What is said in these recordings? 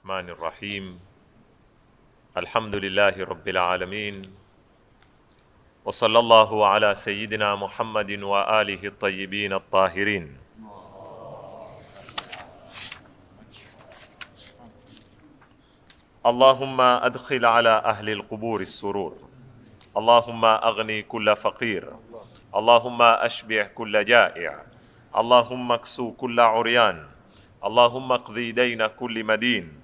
الرحمن الرحيم الحمد لله رب العالمين وصلى الله على سيدنا محمد وآله الطيبين الطاهرين. اللهم أدخل على أهل القبور السرور، اللهم أغني كل فقير، اللهم أشبع كل جائع، اللهم اكسو كل عريان، اللهم اقضي دين كل مدين،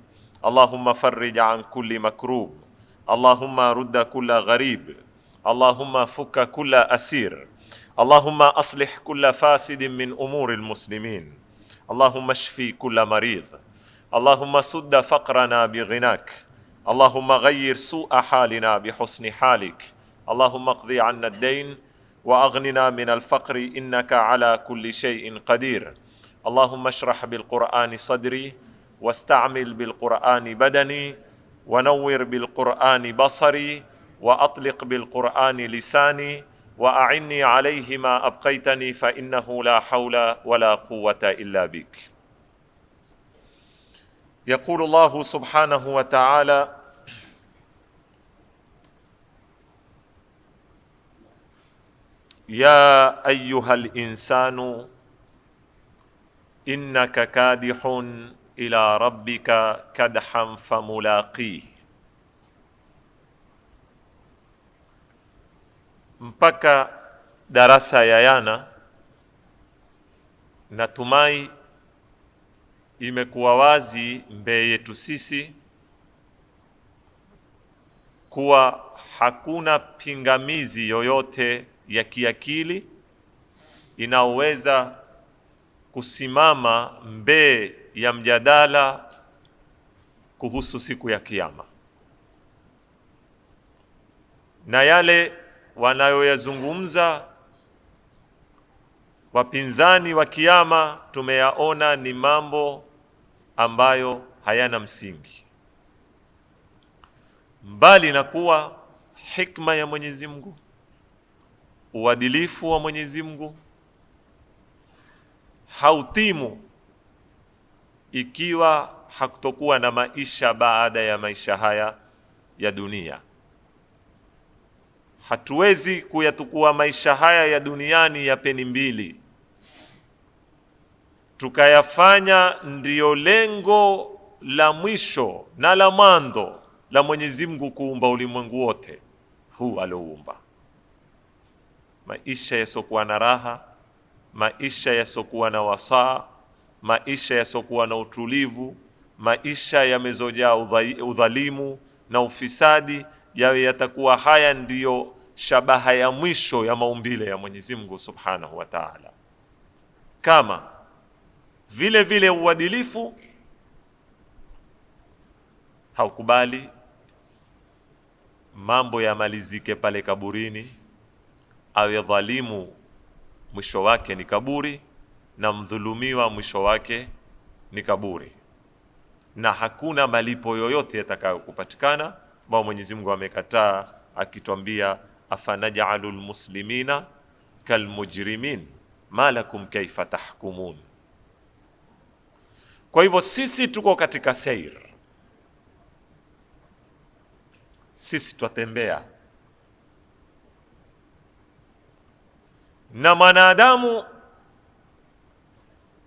اللهم فرج عن كل مكروب، اللهم رد كل غريب، اللهم فك كل أسير، اللهم أصلح كل فاسد من أمور المسلمين، اللهم اشفي كل مريض، اللهم سد فقرنا بغناك، اللهم غير سوء حالنا بحسن حالك، اللهم اقضي عنا الدين وأغننا من الفقر إنك على كل شيء قدير. اللهم اشرح بالقرآن صدري واستعمل بالقرآن بدني ونور بالقرآن بصري وأطلق بالقرآن لساني وأعني عليه ما أبقيتني فإنه لا حول ولا قوة إلا بك. يقول الله سبحانه وتعالى: يا أيها الإنسان إنك كادح إلى ربك كدحا فملاقيه. Mpaka darasa ya yana, natumai imekuwa wazi mbele yetu sisi kuwa hakuna pingamizi yoyote ya kiakili inaoweza kusimama mbele ya mjadala kuhusu siku ya Kiyama, na yale wanayoyazungumza wapinzani wa Kiyama tumeyaona ni mambo ambayo hayana msingi, mbali na kuwa hikma ya Mwenyezi Mungu, uadilifu wa Mwenyezi Mungu hautimu ikiwa hakutokuwa na maisha baada ya maisha haya ya dunia. Hatuwezi kuyatukua maisha haya ya duniani ya peni mbili tukayafanya ndiyo lengo la mwisho na la mwanzo la Mwenyezi Mungu kuumba ulimwengu wote huu alioumba. Maisha yasokuwa na raha, maisha yasokuwa na wasaa, maisha yasokuwa na utulivu, maisha yamezojaa udhalimu na ufisadi, yawe yatakuwa haya ndiyo shabaha ya mwisho ya maumbile ya Mwenyezi Mungu Subhanahu wa Ta'ala. Kama vile vile uadilifu haukubali mambo yamalizike pale kaburini, awe dhalimu mwisho wake ni kaburi na mdhulumiwa mwisho wake ni kaburi, na hakuna malipo yoyote yatakayokupatikana. Bao Mwenyezi Mungu amekataa akitwambia, afanaj'alul muslimina kalmujrimin ma lakum kaifa tahkumun. Kwa hivyo sisi tuko katika sair, sisi twatembea na mwanadamu.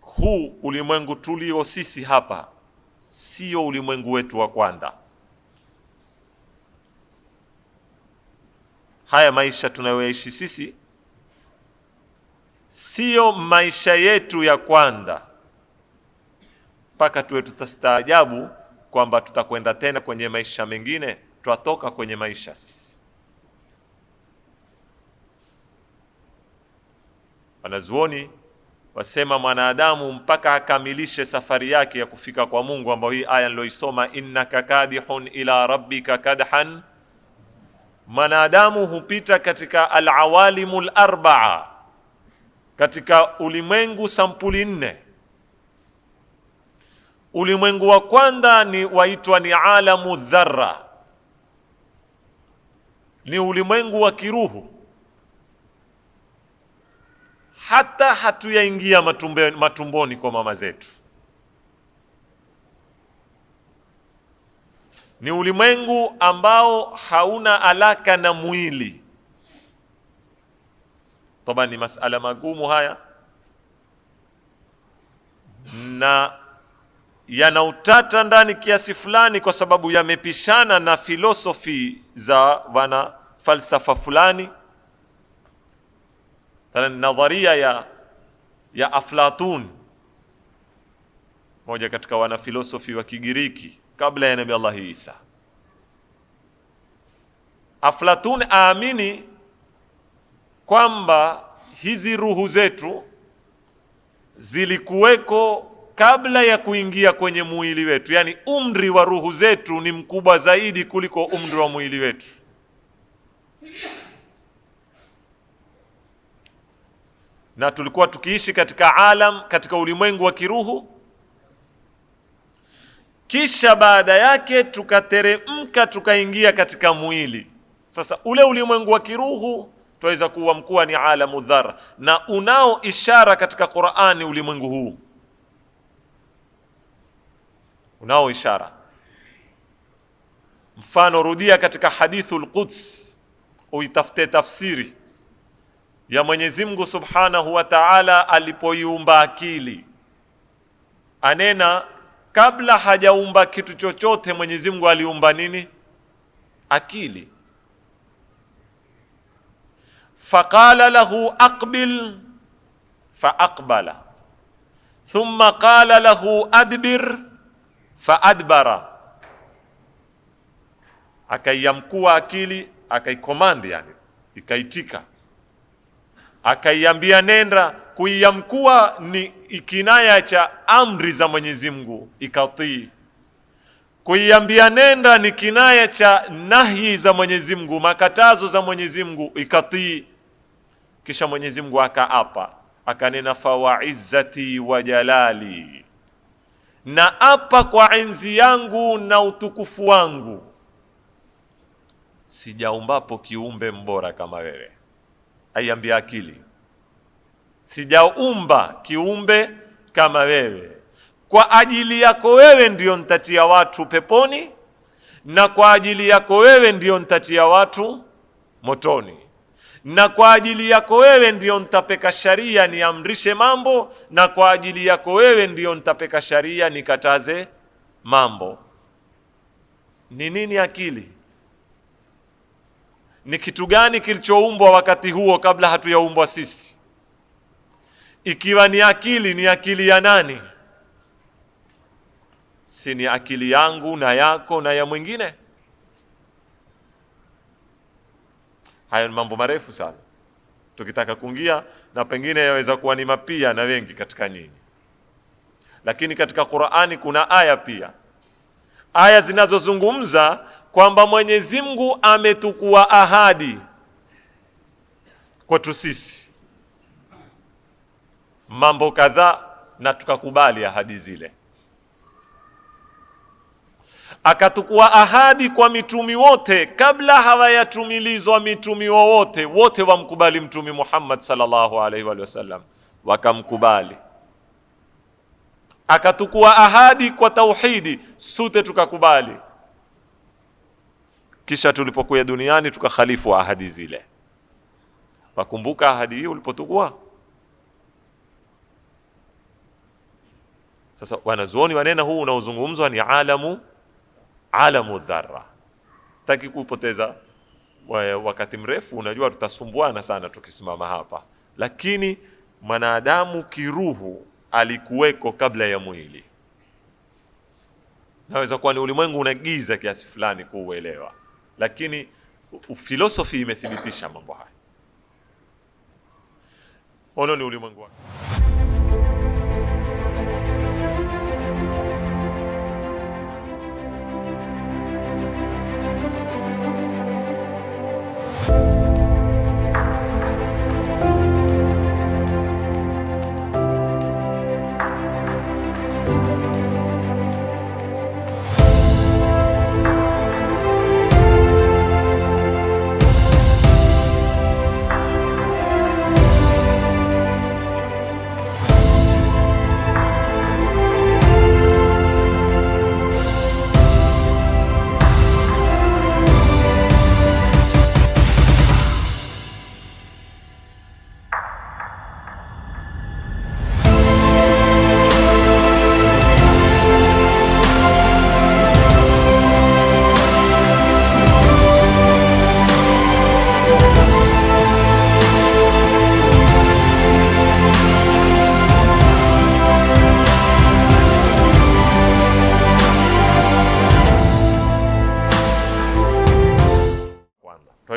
Huu ulimwengu tulio sisi hapa sio ulimwengu wetu wa kwanza. Haya maisha tunayoishi sisi sio maisha yetu ya kwanza, mpaka tuwe tutastaajabu kwamba tutakwenda tena kwenye maisha mengine. Twatoka kwenye maisha sisi. Wanazuoni wasema mwanadamu mpaka akamilishe safari yake ya kufika kwa Mungu, ambayo hii aya niloisoma, innaka kadihun ila rabbika kadhan, mwanadamu hupita katika alawalimul arbaa, katika ulimwengu sampuli 4. Ulimwengu wa kwanza ni waitwa ni alamu dharra, ni ulimwengu wa kiruhu. Hata hatuyaingia matumboni kwa mama zetu, ni ulimwengu ambao hauna alaka na mwili. Toba, ni masala magumu haya na yana utata ndani kiasi fulani, kwa sababu yamepishana na filosofi za wana falsafa fulani. Nadharia ya Aflatun, moja katika wana filosofi wa Kigiriki kabla ya Nabii Allah Isa. Aflatun aamini kwamba hizi ruhu zetu zilikuweko kabla ya kuingia kwenye mwili wetu, yani umri wa ruhu zetu ni mkubwa zaidi kuliko umri wa mwili wetu. Na tulikuwa tukiishi katika alam, katika ulimwengu wa kiruhu, kisha baada yake tukateremka tukaingia katika mwili. Sasa ule ulimwengu wa kiruhu tuweza kuwa mkuu ni alamu dhar, na unao ishara katika Qur'ani ulimwengu huu unao ishara. Mfano, rudia katika hadithul Quds, uitafute tafsiri ya Mwenyezi Mungu Subhanahu wa Ta'ala alipoiumba akili. Anena kabla hajaumba kitu chochote Mwenyezi Mungu aliumba nini? Akili. Faqala lahu aqbil faaqbala thumma qala lahu adbir faadbara. Akaiamkua akili, akaikomandi, yani ikaitika. Akaiambia nenda. Kuiamkua ni kinaya cha amri za Mwenyezi Mungu, ikatii. Kuiambia nenda ni kinaya cha nahi za Mwenyezi Mungu, makatazo za Mwenyezi Mungu, ikatii. Kisha Mwenyezi Mungu akaapa, akanena fa izzati wa jalali, na apa kwa enzi yangu na utukufu wangu, sijaumbapo kiumbe mbora kama wewe. Aiambia akili, sijaumba kiumbe kama wewe. Kwa ajili yako wewe ndio nitatia watu peponi, na kwa ajili yako wewe ndio nitatia watu motoni, na kwa ajili yako wewe ndio nitapeka sharia niamrishe mambo, na kwa ajili yako wewe ndio nitapeka sharia nikataze mambo. Ni nini akili? Ni kitu gani kilichoumbwa wakati huo kabla hatuyaumbwa sisi? Ikiwa ni akili, ni akili ya nani? Si ni akili yangu na yako na ya mwingine? Hayo ni mambo marefu sana tukitaka kuingia, na pengine yaweza kuwa ni mapia na wengi katika nyinyi. Lakini katika Qur'ani kuna aya pia, aya zinazozungumza kwamba Mwenyezi Mungu ametukua ahadi kwetu sisi mambo kadhaa, na tukakubali ahadi zile. Akatukua ahadi kwa mitumi wote kabla hawayatumilizwa mitumi wowote, wote wamkubali Mtume Muhammad sallallahu alaihi wa sallam, wakamkubali. Akatukua ahadi kwa tauhidi, sote tukakubali. Kisha tulipokuja duniani tukakhalifu ahadi zile. Wakumbuka ahadi hiyo ulipotukua? Sasa wanazuoni wanena huu unaozungumzwa ni alamu dharra. Sitaki kupoteza wakati mrefu, unajua tutasumbuana sana tukisimama hapa, lakini mwanadamu kiruhu alikuweko kabla ya mwili. Naweza kuwa ni ulimwengu unagiza kiasi fulani kuuelewa, lakini filosofi imethibitisha mambo haya. Ono ni ulimwengu wake.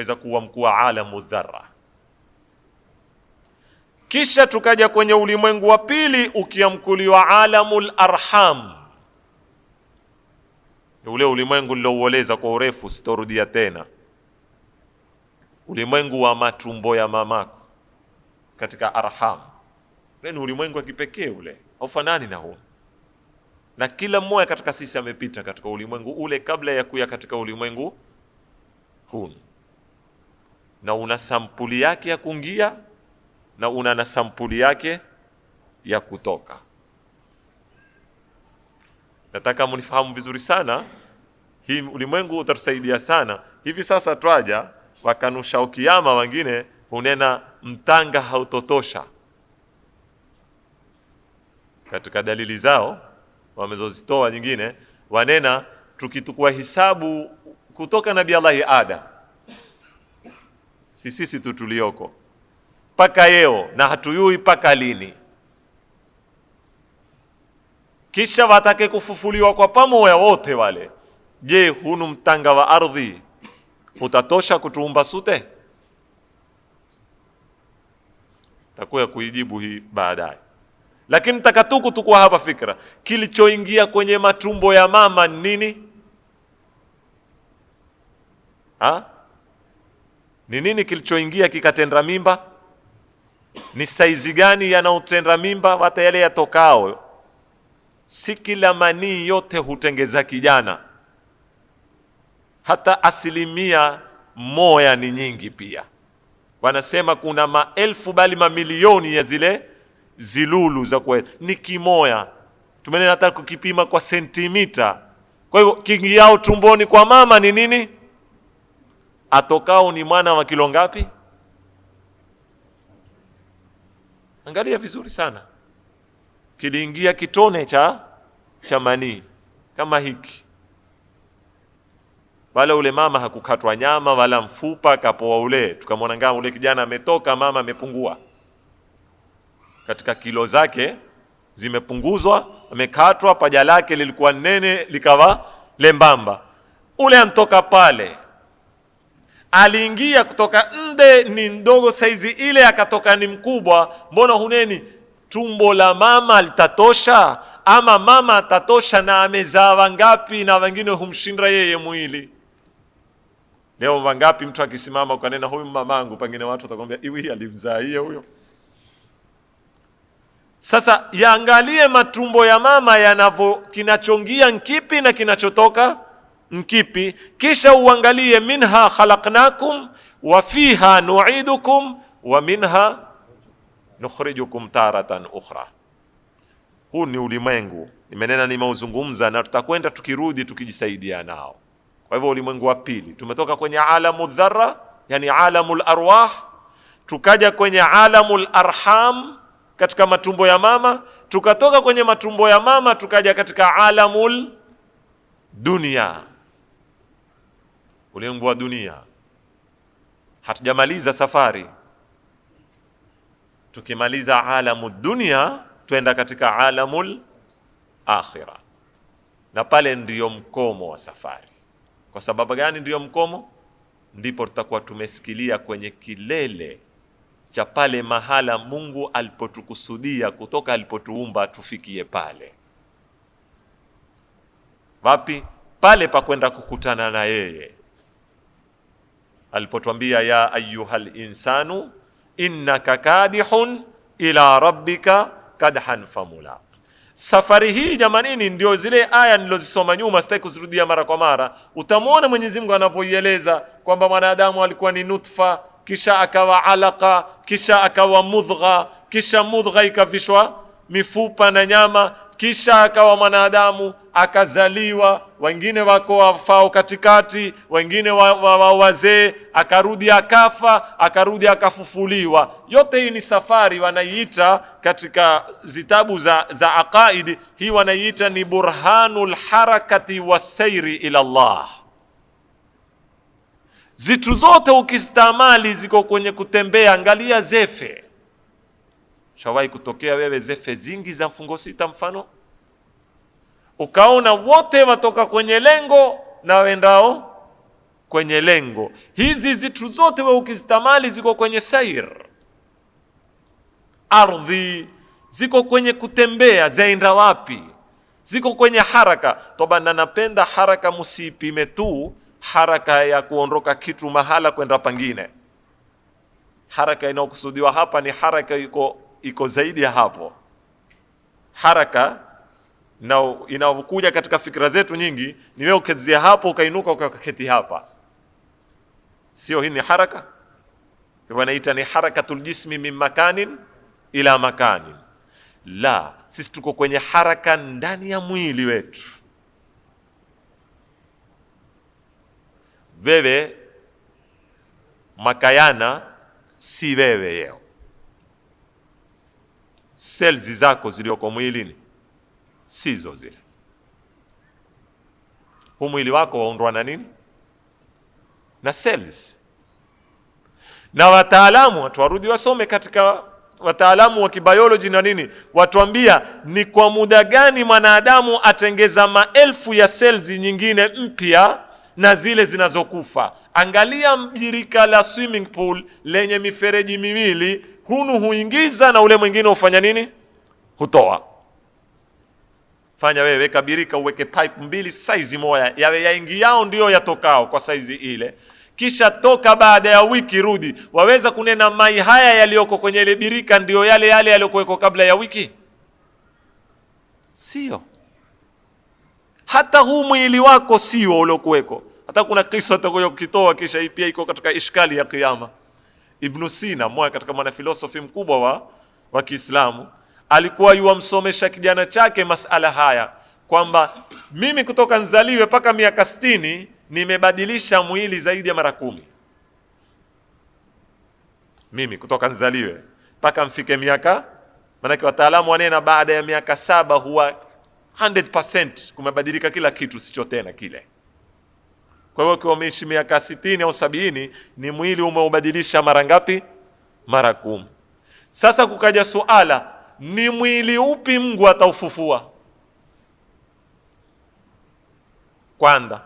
waweza kuwa mkuu wa alamu dharra. Kisha tukaja kwenye ulimwengu wa pili ukiamkuliwa alamul arham, ule ulimwengu niloueleza kwa urefu, sitorudia tena. Ulimwengu wa matumbo ya mamako katika arham, ule ni ulimwengu wa kipekee, ule haufanani na huu, na kila mmoja katika sisi amepita katika ulimwengu ule kabla ya kuya katika ulimwengu huu, na una sampuli yake ya kuingia na una na sampuli yake ya kutoka. Nataka mnifahamu vizuri sana, hii ulimwengu utatusaidia sana. Hivi sasa twaja wakanusha kiyama, wengine hunena mtanga hautotosha. Katika dalili zao wamezozitoa nyingine, wanena tukitukua hisabu kutoka Nabii Allah Adam, sisi tu tulioko paka yeo na hatuyui paka lini, kisha watake kufufuliwa kwa pamoja wote wale, je, hunu mtanga wa ardhi utatosha kutuumba sute? Takuya kuijibu hii baadaye, lakini takatuku tukua hapa fikra, kilichoingia kwenye matumbo ya mama nini? Ni nini kilichoingia kikatenda mimba? Ni saizi gani yanaotenda mimba? Hata yale yatokao, si kila manii yote hutengeza kijana, hata 1% ni nyingi pia. Wanasema kuna maelfu bali mamilioni ya zile zilulu za kwa ni kimoya, tumenena hata kukipima kwa sentimita. Kwa hivyo kiingiao tumboni kwa mama ni nini? Atokao ni mwana wa kilo ngapi? Angalia vizuri sana, kiliingia kitone cha manii kama hiki, wala ule mama hakukatwa nyama wala mfupa kapoa ule, tukamwona ngao ule kijana ametoka, mama amepungua katika kilo zake, zimepunguzwa, amekatwa, paja lake lilikuwa nene likawa lembamba. Ule antoka pale, aliingia kutoka nde ni ndogo saizi ile, akatoka ni mkubwa. Mbona huneni tumbo la mama litatosha, ama mama atatosha na amezaa wangapi, na wengine humshinda yeye mwili? Leo wangapi mtu akisimama ukanena huyu mamangu, pengine watu watakwambia iwi alimzaa yeye huyo. Sasa yaangalie matumbo ya mama yanavyo, kinachongia nkipi na kinachotoka nkipi, kisha uangalie minha khalaqnakum wa fiha nu'idukum wa minha nukhrijukum taratan ukhra. Huu ni ulimwengu nimenena, nimeuzungumza, na tutakwenda tukirudi tukijisaidia nao. Kwa hivyo ulimwengu wa pili tumetoka kwenye alamu dharra, yani alamul arwah, tukaja kwenye alamul arham katika matumbo ya mama, tukatoka kwenye matumbo ya mama tukaja katika alamul dunia, ulimwengu wa dunia. Hatujamaliza safari, tukimaliza alamu dunia twenda katika alamul akhira, na pale ndiyo mkomo wa safari. Kwa sababu gani ndiyo mkomo? Ndipo tutakuwa tumesikilia kwenye kilele cha pale mahala Mungu alipotukusudia kutoka alipotuumba tufikie pale. Wapi? Pale pa kwenda kukutana na yeye alipotuambia ya ayyuhal insanu innaka kadihun ila rabbika kadhan famula. Safari hii jamanini ndio zile aya nilozisoma nyuma, sitaki kuzirudia mara kwa mara. Utamwona Mwenyezi Mungu anavyoieleza kwamba mwanadamu alikuwa ni nutfa, kisha akawa alaka, kisha akawa mudgha, kisha mudgha ikavishwa mifupa na nyama, kisha akawa mwanadamu, akazaliwa, wengine wako wafao katikati, wengine wazee, akarudi akafa, akarudi akafufuliwa. Yote hii ni safari, wanaiita katika zitabu za aqaidi, hii wanaiita ni burhanul harakati wasairi ila Allah. Zitu zote ukistamali ziko kwenye kutembea. Angalia zefe, shawahi kutokea wewe zefe zingi za mfungo sita mfano, ukaona wote watoka kwenye lengo na wendao kwenye lengo. Hizi zitu zote wewe ukizitamali ziko kwenye sair. Ardhi ziko kwenye kutembea, zaenda wapi? Ziko kwenye haraka. Toba, na napenda haraka, musipime tu haraka ya kuondoka kitu mahala kwenda pangine. Haraka inayokusudiwa hapa ni haraka iko zaidi ya hapo. Haraka na inayokuja katika fikra zetu nyingi ni wewe ukezia hapo ukainuka ukaketi hapa. Sio, hii ni haraka. Wanaita ni harakatul jismi min makanin ila makanin. La, sisi tuko kwenye haraka ndani ya mwili wetu. Wewe makayana si wewe yeo. Cells zako zilioko mwilini sizo zile. Huu mwili wako waundwa na nini? Na cells. Na wataalamu, watu warudi wasome katika wataalamu wa kibiology na nini, watuambia ni kwa muda gani mwanadamu atengeza maelfu ya cells nyingine mpya na zile zinazokufa. Angalia birika la swimming pool lenye mifereji miwili, hunu huingiza na ule mwingine ufanya nini? Hutoa. Fanya wewe, weka birika uweke pipe mbili size moja, yawe yaingiao ndio yatokao kwa size ile. Kisha toka baada ya wiki rudi, waweza kunena mai haya yaliyoko kwenye ile birika ndio yale yaliyokuweko kabla ya wiki? Sio. Hata huu mwili wako sio uliokuweko. Hata kuna kisa atakoyo kitoa kisha hii pia iko katika ishkali ya kiyama. Ibn Sina, mmoja katika mwanafilosofi mkubwa wa Kiislamu, alikuwa yuamsomesha kijana chake masala haya kwamba mimi kutoka nzaliwe paka miaka 60 nimebadilisha mwili zaidi ya mara 10. Mimi kutoka nzaliwe paka mfike miaka, maana wataalamu wanena baada ya miaka 7 huwa 100% kumebadilika kila kitu, sicho tena kile. Kwa hiyo kwa umeishi miaka 60 au 70 ni mwili umeubadilisha mara ngapi? Mara 10. Sasa kukaja suala, ni mwili upi Mungu ataufufua kwanza?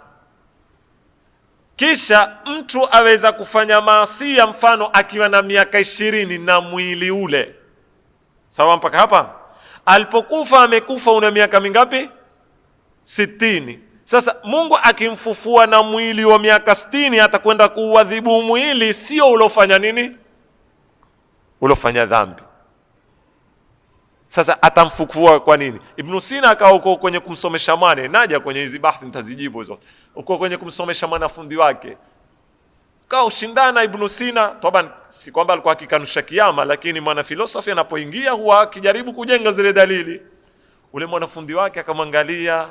Kisha mtu aweza kufanya maasi ya mfano akiwa na miaka 20 na mwili ule. Sawa mpaka hapa? Alipokufa amekufa una miaka mingapi? 60. Sasa Mungu akimfufua na mwili wa miaka 60 atakwenda kuadhibu mwili sio ulofanya nini? Ulofanya dhambi. Sasa atamfufua kwa nini? Ibn Sina akawa uko kwenye kumsomesha mwane, naja kwenye hizi bahthi nitazijibu hizo. Uko kwenye kumsomesha mwanafunzi wake. Kao shindana Ibn Sina, toba si kwamba alikuwa akikanusha kiyama, lakini mwana filosofi anapoingia huwa akijaribu kujenga zile dalili. Ule mwanafunzi wake akamwangalia,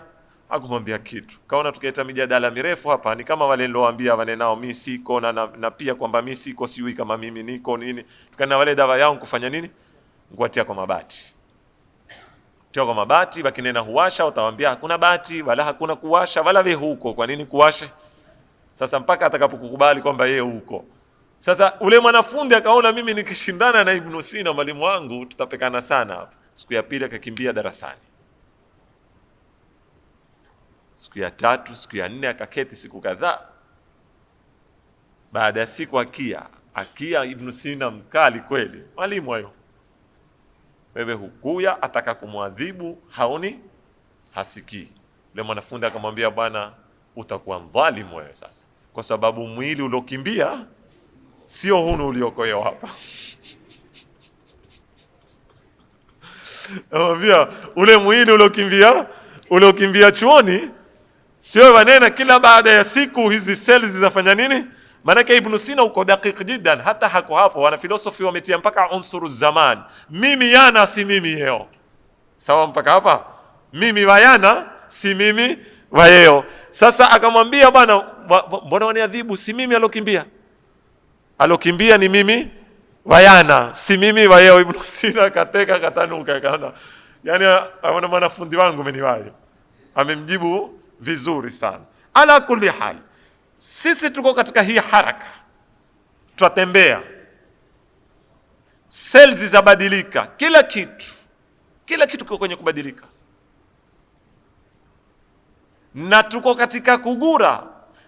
hakumwambia kitu. Kaona tukaita mijadala mirefu hapa, ni kama wale nilowaambia wale nao mimi siko na pia kwamba mimi siko siwi kama mimi niko nini. Tukana wale dawa yao kufanya nini? Nguatia kwa mabati. Tia kwa mabati, wakinena huwasha utawaambia hakuna bati wala hakuna kuwasha wala we huko. Kwa nini kuwashe? Sasa mpaka atakapokukubali kwamba yeye huko. Sasa ule mwanafunzi akaona mimi nikishindana na Ibn Sina mwalimu wangu tutapekana sana hapa. Siku ya pili akakimbia darasani. Siku ya 3, siku ya 4 akaketi siku kadhaa. Baada ya siku akia Ibn Sina mkali kweli. Mwalimu hayo. Wewe hukuya ataka kumwadhibu, haoni hasikii. Yule mwanafunzi akamwambia bwana, utakuwa mdhalimu wewe sasa. Kwa sababu mwili uliokimbia sio hunu uliokoyo hapa. Anamwambia ule mwili uliokimbia chuoni sio wanena kila baada ya siku hizi cells zinafanya nini? Maana Ibn Sina uko dakika jidan, hata hako hapo wana filosofi wametia mpaka unsuru zaman. Mimi yana si mimi yeo. Sawa mpaka hapa? Mimi wayana si mimi wayeo. Sasa akamwambia bwana, mbona waniadhibu? Si mimi alokimbia. Alokimbia ni mimi wayana, si mimi wayeo. Ibn Sina kateka katanuka kana. Yaani ana mwanafunzi wangu meniwahi. Amemjibu vizuri sana. Ala kulli hal. Sisi tuko katika hii haraka. Tutatembea. Cells zabadilika, kila kitu kiko kwenye kubadilika. Na tuko katika kugura.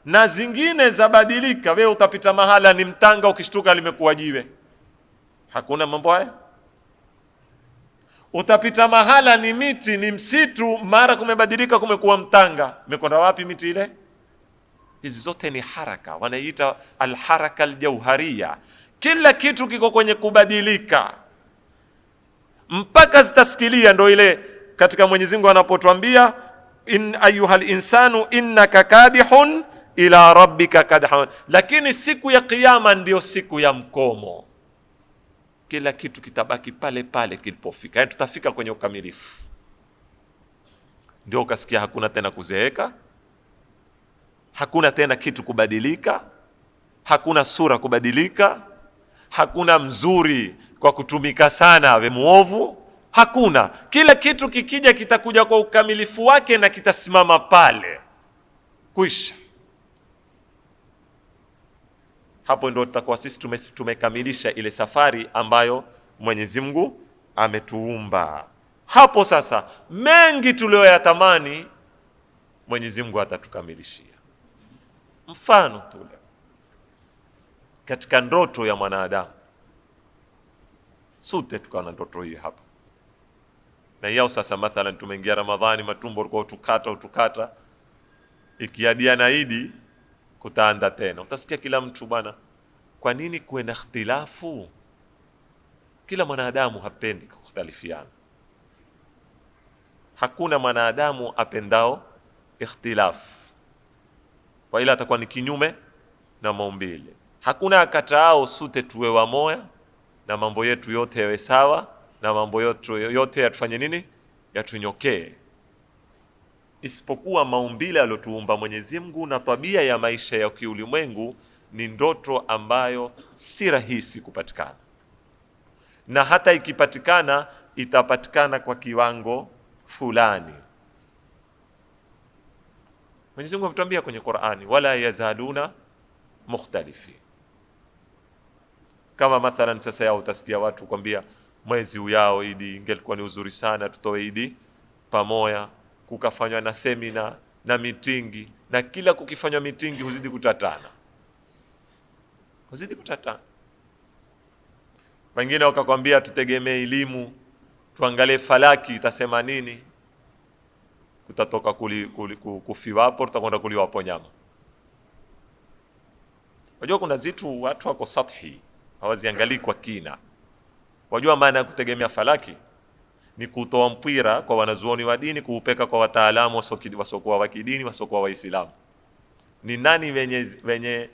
na zingine zabadilika. Wewe utapita mahala ni mtanga, ukishtuka limekuwa jiwe. Hakuna mambo haya. Utapita mahala ni miti, ni msitu, mara kumebadilika kumekuwa mtanga. Imekwenda wapi miti ile? Hizi zote ni haraka, wanaita alharaka aljauharia. Kila kitu kiko kwenye kubadilika mpaka zitasikilia. Ndo ile katika Mwenyezi Mungu anapotuambia in ayyuhal insanu innaka kadihun ila rabbika kadhan. Lakini siku ya kiyama ndio siku ya mkomo. Kila kitu kitabaki pale pale kilipofika, yaani tutafika kwenye ukamilifu. Ndio ukasikia hakuna tena kuzeeka, hakuna tena kitu kubadilika, hakuna sura kubadilika, hakuna mzuri kwa kutumika sana awe muovu, hakuna. Kila kitu kikija kitakuja kwa ukamilifu wake na kitasimama pale, kuisha. Hapo ndio tutakuwa sisi tumekamilisha ile safari ambayo Mwenyezi Mungu ametuumba. Hapo sasa mengi tuliyoyatamani Mwenyezi Mungu atatukamilishia. Mfano tu katika ndoto ya mwanadamu, sote tukawa na ndoto hii hapa na yao. Sasa mathalan tumeingia Ramadhani, matumbo ulikuwa utukata, ikiadia na Idi kutaanda tena, utasikia kila mtu bwana, kwa nini kuwe na ikhtilafu? Kila mwanadamu hapendi kukhtalifiana. Hakuna mwanadamu apendao ikhtilafu, kwa ila atakuwa ni kinyume na maumbile. Hakuna akataao sote tuwe wamoja na mambo yetu yote yawe sawa na mambo yote yatufanye nini, yatunyokee, isipokuwa maumbile aliyotuumba Mwenyezi Mungu na tabia ya maisha ya kiulimwengu ni ndoto ambayo si rahisi kupatikana, na hata ikipatikana itapatikana kwa kiwango fulani. Mwenyezi Mungu ametuambia kwenye Qur'ani, wala yazaluna mukhtalifi. Kama mathalan sasa yao utasikia watu kwambia mwezi ujao Idi ingelikuwa ni uzuri sana tutoe Idi pamoja, kukafanywa na semina na mitingi, na kila kukifanywa mitingi huzidi kutatana. Wengine wakakwambia tutegemee elimu, tuangalie falaki itasema nini, kutatoka kufiwapo, tutakwenda kuliwapo nyama. Wajua kuna zitu watu wako sathi, hawaziangalii kwa kina. Wajua maana ya kutegemea falaki ni kutoa mpira kwa wanazuoni wa dini, kuupeka kwa wataalamu wasokuwa wa kidini, wasokuwa Waislamu. Ni nani wenye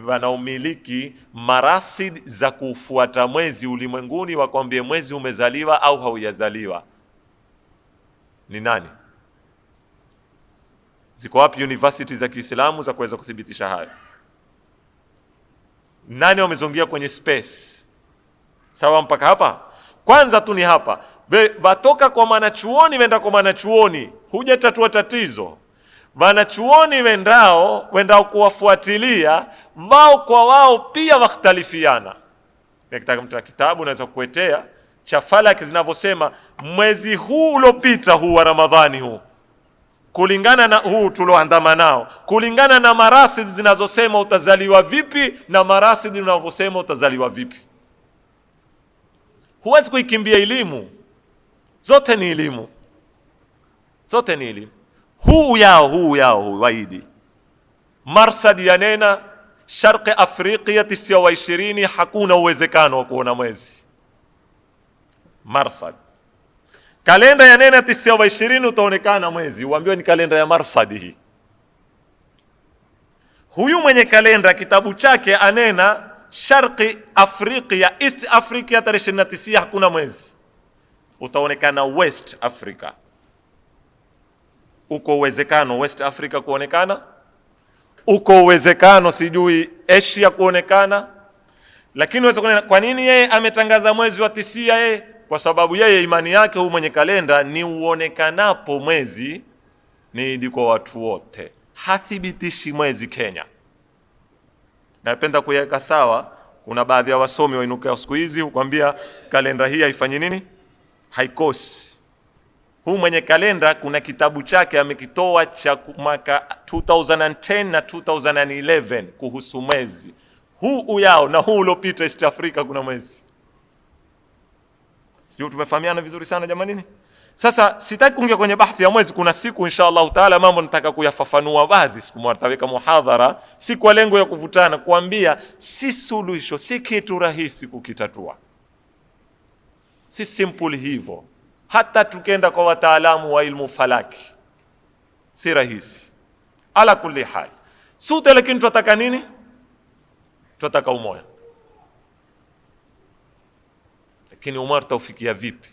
wanaumiliki marasid za kufuata mwezi ulimwenguni, wakwambie mwezi umezaliwa au haujazaliwa? Ni nani? Ziko wapi university za Kiislamu za kuweza kuthibitisha hayo? Nani wamezongia kwenye space? Sawa mpaka hapa? Kwanza tu ni hapa. Watoka kwa mwanachuoni wenda kwa mwanachuoni, hujatatua tatizo. Wanachuoni wendao kuwafuatilia, wao kwa wao pia wakhtalifiana. Nikitaka mtu na kitabu naweza kukuletea cha falaki zinavyosema mwezi huu uliopita, huu wa Ramadhani huu, kulingana na huu tulioandama nao, kulingana na marasid zinazosema utazaliwa vipi na marasid zinavyosema utazaliwa vipi. Huwezi kuikimbia elimu. Zote ni elimu. Huu yao waidi. Marsad yanena Sharqi Afrika 29 hakuna uwezekano wa kuona mwezi. Marsad. Kalenda yanena 29 utaonekana mwezi. Uambiwe ni kalenda ya Marsad hii. Huyu mwenye kalenda kitabu chake anena Sharqi Afrika, East Africa 29 hakuna mwezi. Utaonekana West Africa. Uko uwezekano West Africa kuonekana, uko uwezekano sijui Asia kuonekana. Lakini waweza kuona kwa nini yeye ametangaza mwezi wa 9 yeye? Kwa sababu yeye imani yake huyu mwenye kalenda ni uonekanapo mwezi ni idi kwa watu wote. Hathibitishi mwezi Kenya. Napenda kuweka sawa, kuna baadhi ya wasomi wainuka siku hizi kukwambia kalenda hii haifanyi nini? Haikosi. Huu mwenye kalenda kuna kitabu chake amekitoa cha mwaka 2010 na 2011 kuhusu mwezi. Huu uyao na huu uliopita East Africa kuna mwezi. Sio, tumefahamiana vizuri sana jamanini? Sasa sitaki kuingia kwenye bahthi ya mwezi. Kuna siku inshallah taala mambo nataka kuyafafanua wazi, siku moja tutaweka muhadhara, si kwa lengo ya kuvutana, kuambia si suluhisho, si kitu rahisi kukitatua, si simple hivyo. Hata tukenda kwa wataalamu wa ilmu falaki si rahisi. Ala kulli hal, sote lakini tunataka nini? Tunataka umoja. Lakini umoja tutaufikia vipi?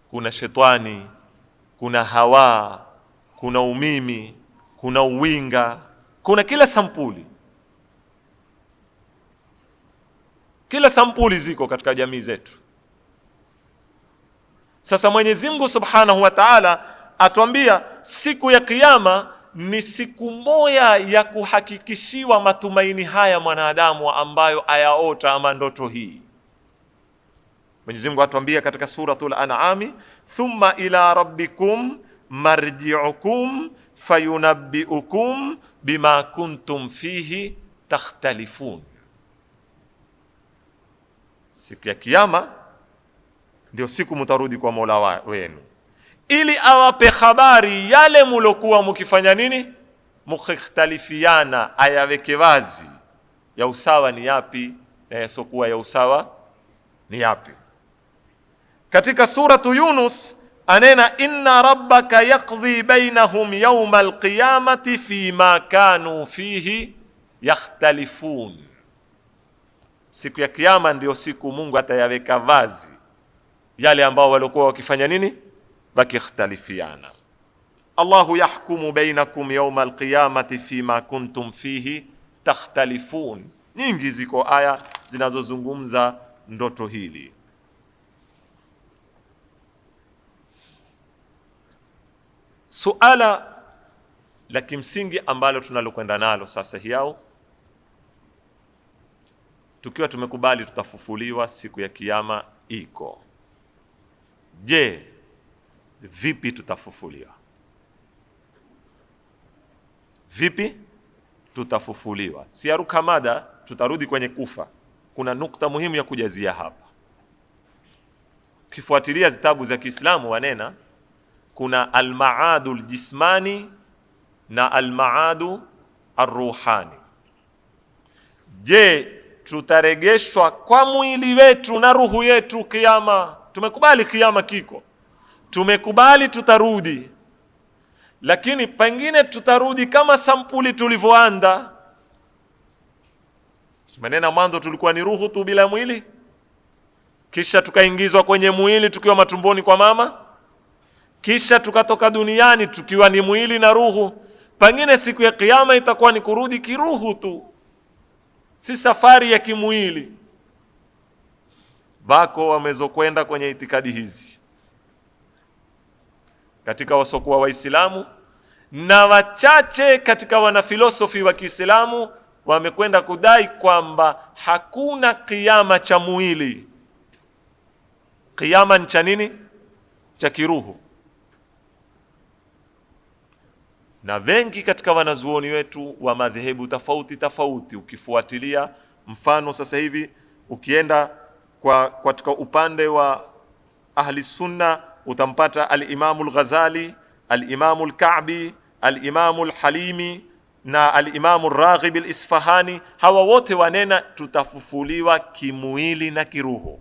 Kuna shetani, kuna hawa, kuna umimi, kuna uwinga, kuna kila sampuli. Kila sampuli ziko katika jamii zetu. Sasa Mwenyezi Mungu Subhanahu wa Ta'ala atuambia siku ya Kiyama ni siku moja ya kuhakikishiwa matumaini haya mwanadamu ambayo ayaota ama ndoto hii. Mwenyezi Mungu atuambia katika suratul An'am, thumma ila rabbikum marji'ukum fayunabbi'ukum bima kuntum fihi takhtalifun. Siku ya Kiyama ndio siku mtarudi kwa Mola wenu, ili awape habari yale mulokuwa mukifanya nini, mukhtalifiana, ayaweke wazi ya usawa ni yapi na yasokuwa ya usawa ni yapi. Katika suratu Yunus anena, inna rabbaka yaqdi bainahum yawma alqiyamati fima kanu fihi yakhtalifun. Siku ya Kiyama ndio siku Mungu atayaweka wazi yale ambao walikuwa wakifanya nini, wakikhtalifiana. Allahu yahkumu bainakum yawma alqiyamati fima kuntum fihi takhtalifun. Nyingi ziko aya zinazozungumza ndoto hili. Suala la kimsingi ambalo tunalokwenda nalo sasa hiao, tukiwa tumekubali tutafufuliwa, siku ya Kiyama iko. Je, vipi tutafufuliwa? Vipi tutafufuliwa? Siaruka mada, tutarudi kwenye kufa. Kuna nukta muhimu ya kujazia hapa. Ukifuatilia zitabu za Kiislamu wanena kuna al-maadu al-jismani na al-maadu ar-ruhani. Je, tutaregeshwa kwa mwili wetu na ruhu yetu Kiyama? Tumekubali Kiyama kiko, tumekubali tutarudi, lakini pengine tutarudi kama sampuli tulivyoanda. Tumenena mwanzo tulikuwa ni ruhu tu bila mwili, kisha tukaingizwa kwenye mwili tukiwa matumboni kwa mama, kisha tukatoka duniani tukiwa ni mwili na ruhu. Pengine siku ya Kiyama itakuwa ni kurudi kiruhu tu, si safari ya kimwili. Bako wamezokwenda kwenye itikadi hizi katika wasokuwa Waislamu, na wachache katika wanafilosofi wa Kiislamu wamekwenda kudai kwamba hakuna kiyama cha mwili. Kiyama ni cha nini? Cha kiruhu. Na wengi katika wanazuoni wetu wa madhehebu tofauti tofauti, ukifuatilia mfano sasa hivi ukienda katika upande wa ahli sunna utampata al-Imamu al-Ghazali, al-Imamu al-Ka'bi, al-Imamu al-Halimi na al-Imamu al-Raghib al-Isfahani. Hawa wote wanena tutafufuliwa kimwili na kiruhu,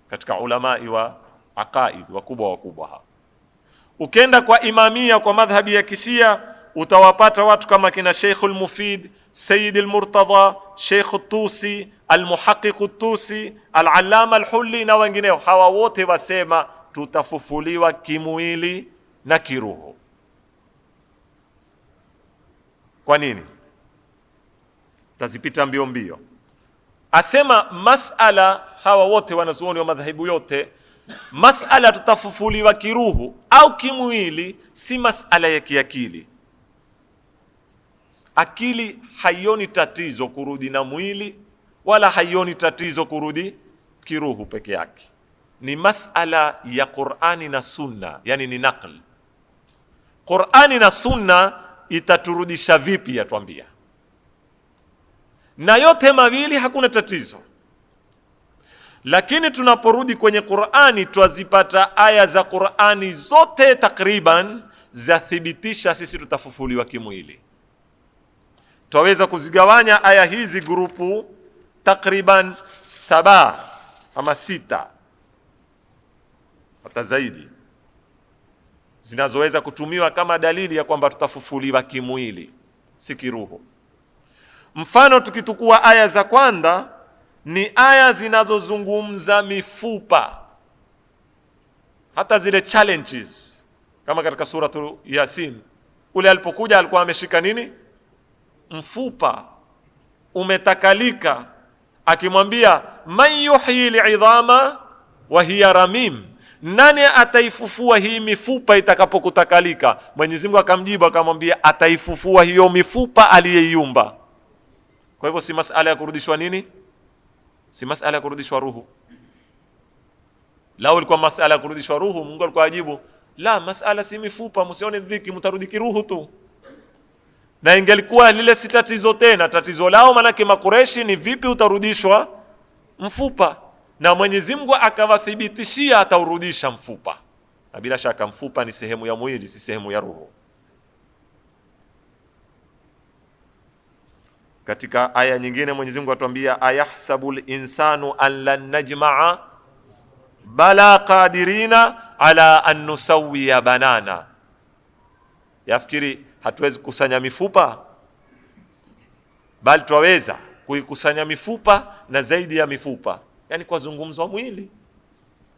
katika ulamai wa aqaid wakubwa hapa. Ukenda kwa imamia, kwa madhhabi ya Kishia, utawapata watu kama kina Sheikh al-Mufid, Sayyid al-Murtada, Sheikh al-Tusi, al-Muhaqqiq al-Tusi, al-Allama al-Hulli na wengineo. Hawa wote wasema tutafufuliwa kimwili na kiruhu. Kwa nini? Tazipita mbio mbio. Asema masala, hawa wote wanazuoni wa madhahibu yote, masala tutafufuliwa kiruhu au kimwili si masala ya kiakili. Akili haioni tatizo kurudi na mwili, wala haioni tatizo kurudi kiruhu peke yake. ni masala ya Qur'ani na Sunna, yani ni naql. Qur'ani na Sunna itaturudisha vipi, yatuambia, na yote mawili hakuna tatizo. Lakini tunaporudi kwenye Qur'ani twazipata aya za Qur'ani zote takriban zathibitisha sisi tutafufuliwa kimwili. Twaweza kuzigawanya aya hizi grupu takriban 7 ama 6 hata zaidi, zinazoweza kutumiwa kama dalili ya kwamba tutafufuliwa kimwili, si kiroho. Mfano, tukitukua aya za kwanza ni aya zinazozungumza mifupa, hata zile challenges, kama katika suratu Yasin, ule alipokuja alikuwa ameshika nini? Mfupa umetakalika, akimwambia man yuhyi al'idhama wa hiya ramim, nani ataifufua hii mifupa itakapokutakalika? Mwenyezi Mungu akamjibu akamwambia ataifufua hiyo mifupa aliyeiumba. Kwa hivyo si masala ya kurudishwa nini, si masala ya kurudishwa ruhu. Lao ilikuwa masala ya kurudishwa ruhu, Mungu alikuwa ajibu la, masala si mifupa, msione dhiki, mtarudi kiruhu tu. Na ingelikuwa lile si tatizo tena. Tatizo lao manake Makureshi ni vipi utarudishwa mfupa, na Mwenyezi Mungu akawathibitishia ataurudisha mfupa. Na bila shaka mfupa ni sehemu ya mwili, si sehemu ya roho. Katika aya nyingine Mwenyezi Mungu atuambia ayahsabul insanu an lan najma'a bala qadirina ala an nusawiya banana. Yafikiri hatuwezi kukusanya mifupa, bali twaweza kuikusanya mifupa na zaidi ya mifupa. Yani kwa zungumzo mwili,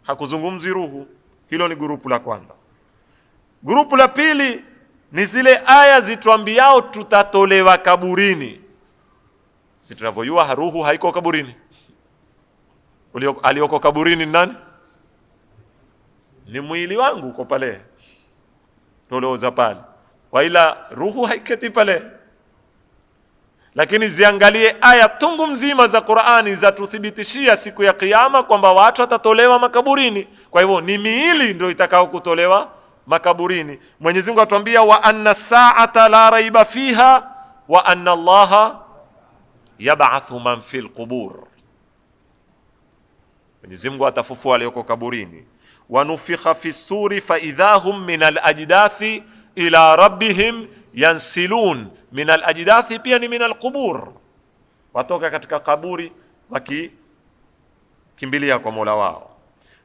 hakuzungumzi ruhu. Hilo ni grupu la kwanza. Grupu la pili ni zile aya zituambiao tutatolewa kaburini. Si tunavyojua ruhu haiko kaburini. Alioko kaburini ni nani? Ni mwili wangu uko pale, tolooza pale, waila ruhu haiketi pale. Lakini ziangalie aya tungu mzima za Qur'ani za tuthibitishia siku ya Kiyama kwamba watu watatolewa makaburini. Kwa hivyo ni miili ndio itakao kutolewa makaburini. Mwenyezi Mungu atuambia wa anna sa'ata la raiba fiha wa anna Allaha yab'athu man fil qubur. Mwenyezi Mungu atafufua walioko kaburini. Wa nufikha fi suri fa idhahum min al ajdathi ila rabbihim yansilun. Min al ajdathi pia ni min al qubur, watoka katika kaburi wakikimbilia kwa Mola wao.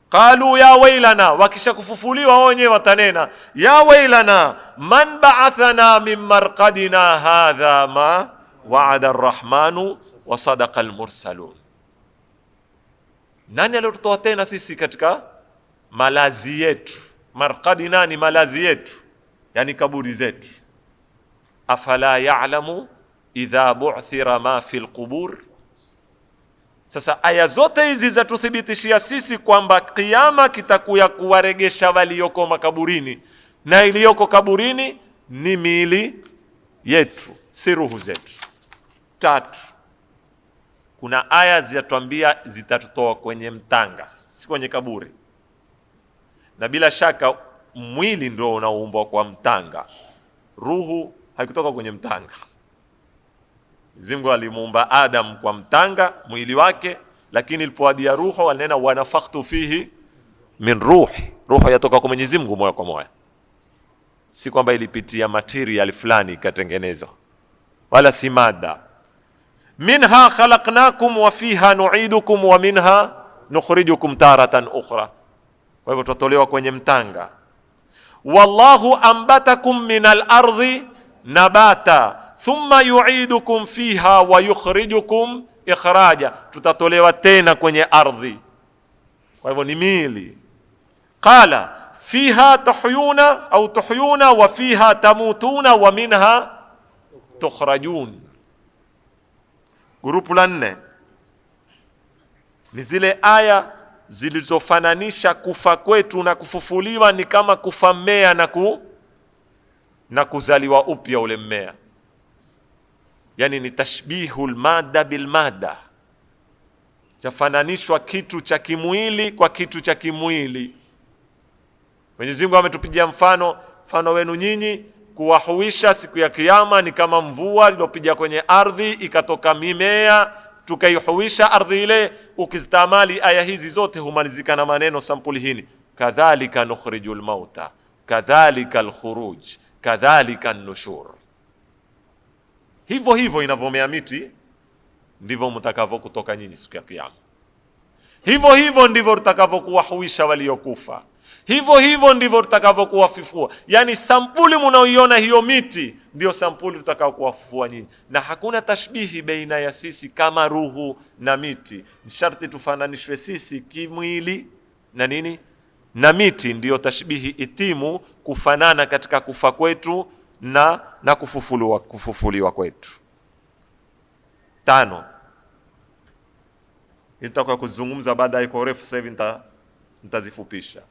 Qalu ya wailana, wakisha kufufuliwa wenyewe watanena ya wailana man ba'athana min marqadina hadha ma wa'ada ar-rahmanu wa sadaqa al-mursalun. Nani aliyotutoa tena sisi katika malazi yetu? Marqadina ni malazi yetu, yani kaburi zetu. Afala ya'lamu idha bu'thira ma fil qubur. Sasa aya zote hizi zatuthibitishia sisi kwamba kiyama kitakuya kuwaregesha walioko makaburini, na iliyoko kaburini ni miili yetu, si ruhu zetu. 3, kuna aya zinatuambia zitatutoa kwenye mtanga, si kwenye kaburi. Na bila shaka mwili ndio unaoumbwa kwa mtanga, ruhu haikutoka kwenye mtanga. Mwenyezi Mungu alimuumba Adam kwa mtanga mwili wake, lakini ilipoadia ruhu alinena wa nafakhtu fihi min ruhi. Ruhu yatoka kwa Mwenyezi Mungu moja kwa moja, si kwamba ilipitia material fulani ikatengenezwa, wala si mada. Minha khalaqnakum wa fiha nu'idukum wa minha nukhrijukum taratan ukhra. Kwa hivyo tutatolewa kwenye mtanga. Wallahu ambatakum minal ardi nabata thumma yu'idukum fiha wa yukhrijukum ikhraja. Tutatolewa tena kwenye ardhi, kwa hivyo ni mili. Qala fiha tuhyuna au tuhyuna wa fiha tamutuna wa minha tukhrajun. Grupu la 4 ni zile aya zilizofananisha kufa kwetu na kufufuliwa ni kama kufa mmea na kuzaliwa upya ule mmea. Yani ni tashbihul mada bil mada, chafananishwa kitu cha kimwili kwa kitu cha kimwili. Mwenyezi Mungu ametupigia mfano wenu nyinyi kuwahuisha siku ya Kiyama ni kama mvua iliyopiga kwenye ardhi ikatoka mimea tukaihuisha ardhi ile. Ukistamali aya hizi zote humalizika na maneno sampuli hini: kadhalika nukhrijul mauta kadhalika alkhuruj kadhalika an-nushur. Hivyo hivyo inavyomea miti ndivyo mtakavyo kutoka nyinyi siku ya Kiyama. Hivyo hivyo ndivyo tutakavyokuwahuisha waliokufa. Hivyo hivyo ndivyo tutakavyokuwafufua. Yani sampuli mnaoiona hiyo miti ndio sampuli tutakayokuwafufua nyinyi. Na hakuna tashbihi baina ya sisi kama ruhu na miti. Ni sharti tufananishwe sisi kimwili na nini? Na miti. Ndiyo tashbihi itimu kufanana katika kufa kwetu na kufufuliwa kwetu. 5. Nitakuwa kuzungumza baadaye kwa urefu, sasa hivi nitazifupisha.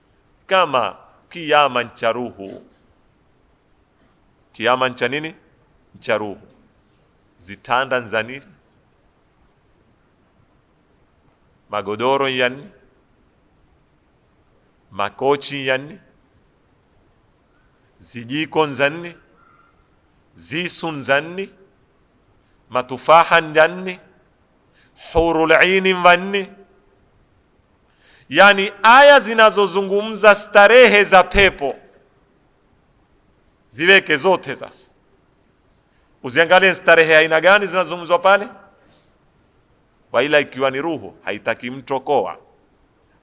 Kama kiyama cha ruhu, kiyama cha nini? Cha ruhu. Zitanda nzani, magodoro yani, makochi yani, zijiko nzani, zisu nzani, matufaha nzani, hurul aini nzani. Yani aya zinazozungumza starehe za pepo ziweke zote. Sasa uziangalie starehe aina gani zinazozungumzwa pale. Waila ikiwa ni ruhu, haitaki mto koa,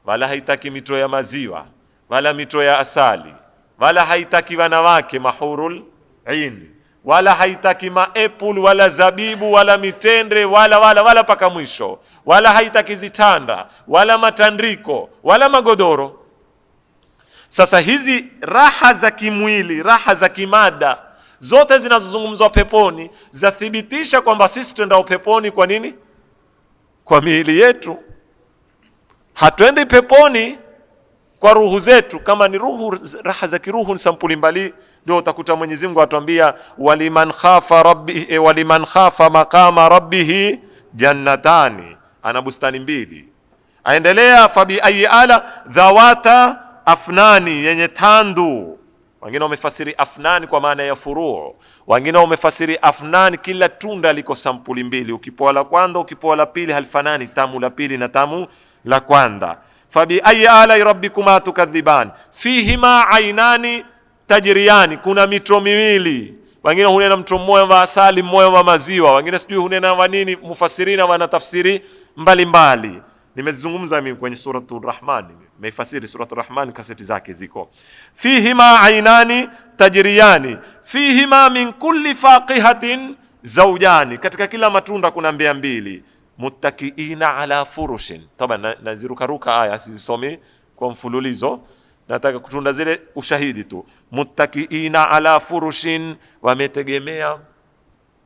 wala haitaki mito ya maziwa, wala mito ya asali, wala haitaki wanawake mahurul ain, wala haitaki maepul wala zabibu wala mitende wala paka mwisho, wala haitaki zitanda wala matandiko wala magodoro. Sasa hizi raha za kimwili, raha za kimada zote zinazozungumzwa peponi zathibitisha kwamba sisi twendao peponi. Kwa nini? Kwa miili yetu. Hatuendi peponi kwa ruhu zetu. Kama ni ruhu, raha za kiruhu ni sampuli mbali. Ndio utakuta Mwenyezi Mungu atuambia waliman khafa maqama rabbih jannatani, ana bustani 2. Aendelea fabi ayi ala dhawata afnani, yenye tandu. Wengine wamefasiri afnani kwa maana ya furuu, wengine wamefasiri afnani kila tunda liko sampuli 2. Ukipoa la kwanza, ukipoa la pili halifanani, tamu la pili na tamu la kwanza. Fabi ayi ala rabbikuma tukadhiban fihima ainani tajriyani, kuna mito miwili. Wengine hunena mto mmoja wa asali, mmoja wa maziwa, wengine sijui hunena wa nini. Mufasirina wana tafsiri mbalimbali. Nimezungumza mimi kwenye suratul Rahman, nimeifasiri suratul Rahman, kaseti zake ziko. Fihima ainani tajriyani fihima min kulli faqihatin zawjani, katika kila matunda kuna mbea 2. Muttakiina ala furushin. Toba nazirukaruka aya, sizisomi kwa mfululizo, nataka kutunda zile ushahidi tu. Muttakiina ala furushin, wametegemea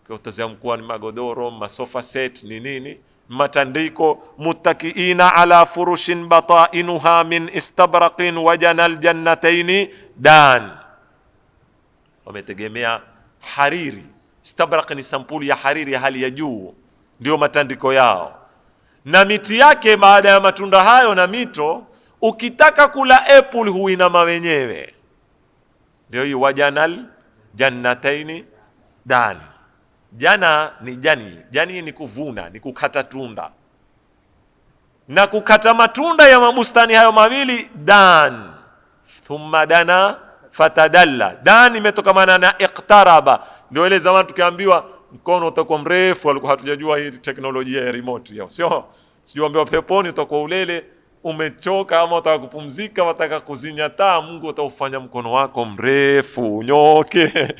kwa utazia mkuu ni magodoro, masofa set ni nini, matandiko. Muttakiina ala furushin batainuha min istabraqin wajanal jannataini dan, wametegemea hariri. Istabraq ni sampuli ya hariri ya hali ya juu, ndio matandiko yao. Na miti yake baada ya matunda hayo na mito, ukitaka kula apple huinama wenyewe. Ndio hiyo wajanal jannataini dan. Jana ni jani ni kuvuna, ni kukata tunda. Na kukata matunda ya mabustani hayo mawili dan. Thumma dana fatadalla. Dan imetokamana na iqtaraba. Ndio ile zamani tukiambiwa mkono utakuwa mrefu, alikuwa hatujajua hii teknolojia ya remote yao. Sio ambiwa peponi utakuwa ulele umechoka, ama utaka kupumzika, wataka kuzinyataa, Mungu ataufanya mkono wako mrefu unyoke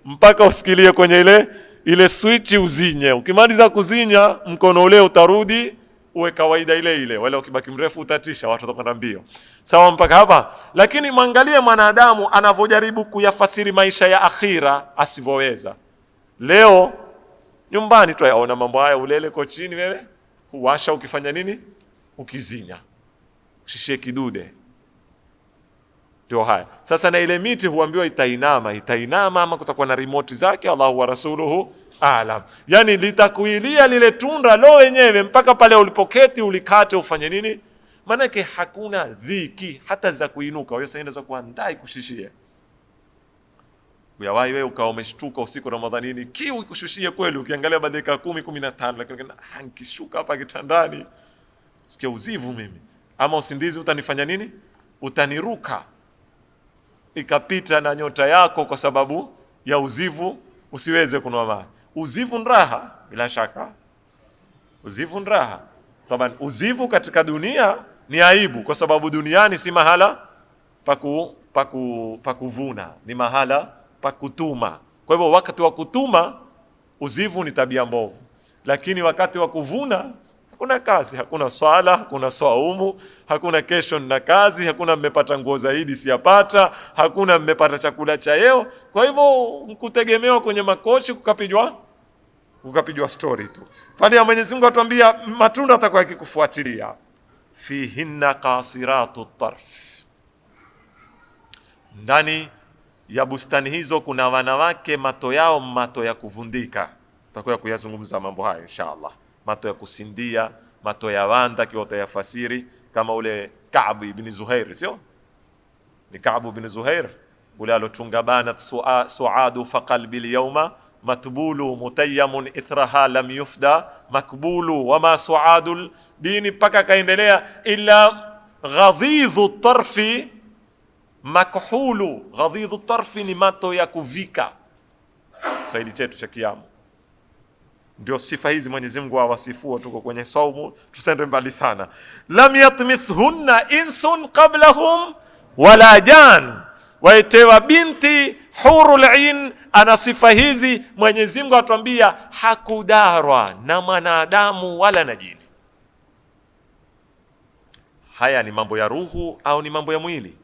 mpaka usikilie kwenye ile switch uzinye. Ukimaliza kuzinya, mkono ule utarudi uwe kawaida ile. Wala ukibaki mrefu utatisha, watu watakwenda mbio. Sawa mpaka hapa? Lakini mwangalie mwanadamu anavyojaribu kuyafasiri maisha ya akhira asivyoweza. Leo nyumbani tu yaona mambo haya, ulele kochini wewe, huwasha ukifanya nini? Ukizinya. Usishie kidude. Ndio haya. Sasa na ile miti huambiwa itainama ama kutakuwa na remote zake, Allahu wa rasuluhu a'lam. Yani litakuilia lile tunda lo wenyewe mpaka pale ulipoketi ulikate ufanye nini? Manake hakuna dhiki hata za kuinuka. Wewe sasa za kuandai kushishia. Uyawahi wewe ukawa umeshtuka usiku Ramadhanini, kiu ikushushie kweli, ukiangalia baada ya 10 15, lakini nikishuka hapa kitandani sikia uzivu mimi. Ama usindizi utanifanya nini? Utaniruka. Ikapita na nyota yako kwa sababu ya uzivu, usiweze kunwa maji. Uzivu ni raha bila shaka. Uzivu ni raha. Taban uzivu katika dunia ni aibu kwa sababu duniani si mahala pakuvuna, ni mahala pakutuma. Kwa hivyo wakati wa kutuma uzivu ni tabia mbovu. Lakini wakati wa kuvuna hakuna kazi, hakuna swala, hakuna swaumu, hakuna kesho na kazi, hakuna mmepata nguo zaidi siyapata, hakuna mmepata chakula cha leo. Kwa hivyo mkutegemewa kwenye makochi kukapijwa story tu. Fani ya Mwenyezi Mungu atuambia matunda atakuwa yakikufuatilia. Fihinna qasiratu tarf. Ndani ya bustani hizo kuna wanawake mato yao mato ya kuvundika. Tutakuwa kuyazungumza mambo hayo inshallah. Mato ya kusindia, mato ya wanda kiota ya fasiri kama ule Ka'b ibn Zuhair, sio? Ni Ka'b ibn Zuhair ule alotunga banat suadu fa qalbi al-yawma matbulu mutayyamun ithraha lam yufda makbulu wama suadul dini, paka kaendelea illa ghadhidhu tarfi makhulu. Ghadhidhu tarfi ni mato ya kuvika. Swahili chetu cha Kiamu. Ndio sifa hizi Mwenyezi Mungu awasifua. Tuko kwenye saumu, tusende mbali sana. Lam yatmithunna insun qablahum wala jan. Waitewa binti hurul ain, ana sifa hizi. Mwenyezi Mungu atuambia hakudarwa na mwanadamu wala na jini. Haya ni mambo ya ruhu au ni mambo ya mwili?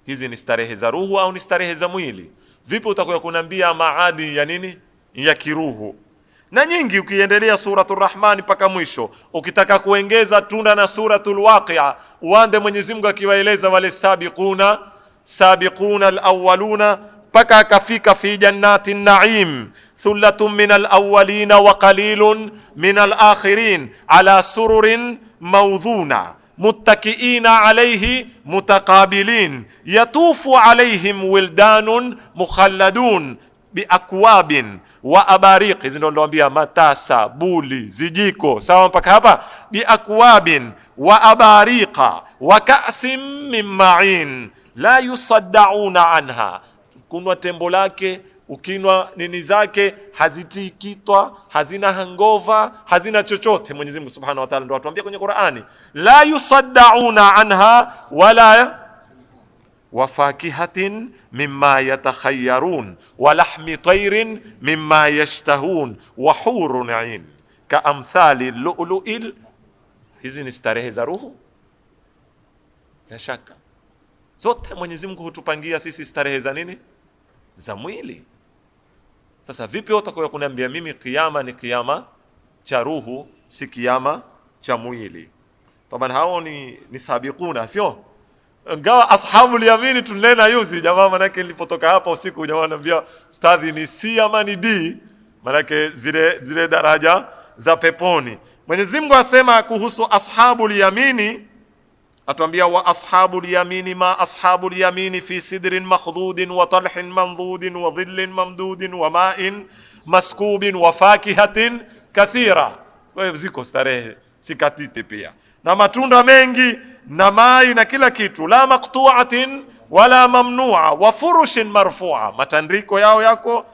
Hizi ni starehe za ruhu au ni starehe za mwili? Vipi utakuwa kunambia maadi ya nini? Ya kiruhu. Na nyingi ukiendelea suratul Rahman mpaka mwisho, ukitaka kuongeza tunda na suratul Waqi'a, uande Mwenyezi Mungu akiwaeleza wale sabiquna alawwaluna mpaka akafika fi jannatin na'im thullatun min alawwalina wa qalilun min alakhirin ala sururin mawdhuna muttakiina alayhi mutaqabilin yatufu alayhim wildanun mukhalladun biakwabin wa abariq. Hizi ndio ndoambia matasa, buli, zijiko, sawa mpaka hapa. Biakwabin wa abariqa wa ka'sim min ma'in la yusaddauna anha. Kunwa tembo lake, ukinwa nini zake hazitikitwa, hazina hangova, hazina chochote. Mwenyezi Mungu Subhanahu wa Ta'ala ndio atuambia kwenye Qur'ani, la yusaddauna anha wala wafakihatin mimma yatakhayyarun wa lahmi tayrin mimma yashtahun wa hurun 'ain ka amthali lu'lu'il. Hizi ni starehe za ruhu, bila shaka zote Mwenyezi Mungu hutupangia sisi starehe za nini? Za mwili. Sasa vipi utakuwa kuniambia mimi kiyama ni kiyama cha ruhu, si kiyama cha mwili? Taban hao ni sabiquna, sio? Ngawa ashabul yamini tunena yuzi jamaa, manake nilipotoka hapa usiku jamaa anambia ustadhi ni C ama ni D, manake zile daraja za peponi. Mwenyezi Mungu asema kuhusu ashabul yamini, atuambia wa ashabul yamini ma ashabul yamini fi sidrin makhdudin wa talhin mandudin wa dhillin mamdudin wa ma'in maskubin wa fakihatin kathira. Kwa hivyo ziko starehe sikatite pia na matunda mengi na mai na kila kitu. La maqtu'atin wala mamnu'a wa furushin marfu'a, matandiko yao yako.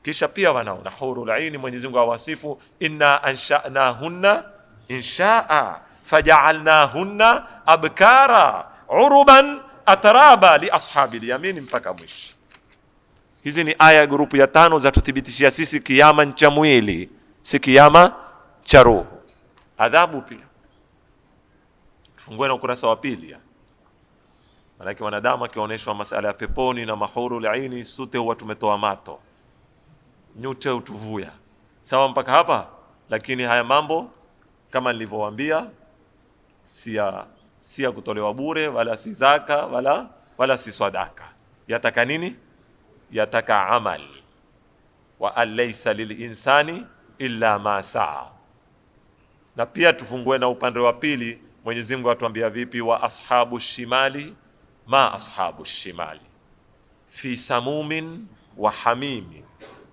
Kisha pia wanaona hurul aini. Mwenyezi Mungu awasifu inna ansha'nahunna insha'a faja'alnahunna abkara uruban atraba li ashabil yamin mpaka mwisho. Hizi ni aya grupu ya 5 za tuthibitishia sisi kiyama cha mwili, si kiyama cha roho. Adhabu pia fungue na ukurasa wa 2. Maana wanadamu akionyeshwa masala ya peponi na mahurul aini, sote huwa tumetoa mato, nyote utuvuya sawa mpaka hapa. Lakini haya mambo kama nilivyowaambia si ya kutolewa bure, wala si zaka wala si sadaka. Yataka nini? Yataka amal. wa an laysa lilinsani illa ma saa. Na pia tufungue na upande wa pili, Mwenyezi Mungu atuambia vipi? Wa ashabu shimali ma ashabu shimali fi samumin wa hamimi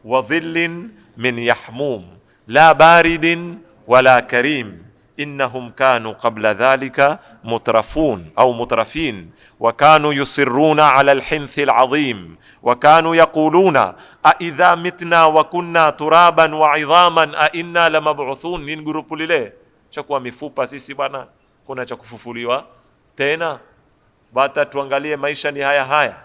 wa dhillin min yahmum la baridin wala karim innahum kanu qabla dhalika mutrafun au mutrafin wa kanu yusirruna ala alhinthi alazim wa kanu yaquluna a idha mitna wa kunna turaban wa idhaman a inna lamab'uthun. Ni grupu lile cha kuwa mifupa sisi bwana, kuna cha kufufuliwa tena? Bata tuangalie maisha ni haya haya,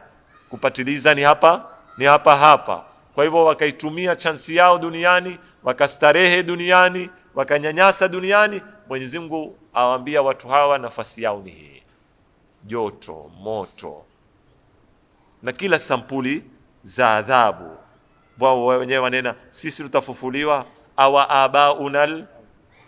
kupatiliza ni hapa. Kwa hivyo wakaitumia chansi yao duniani, wakastarehe duniani, wakanyanyasa duniani. Mwenyezi Mungu awaambia watu hawa nafasi yao ni hii: joto, moto na kila sampuli za adhabu. Wao wenyewe wanena sisi tutafufuliwa, awa abaunal,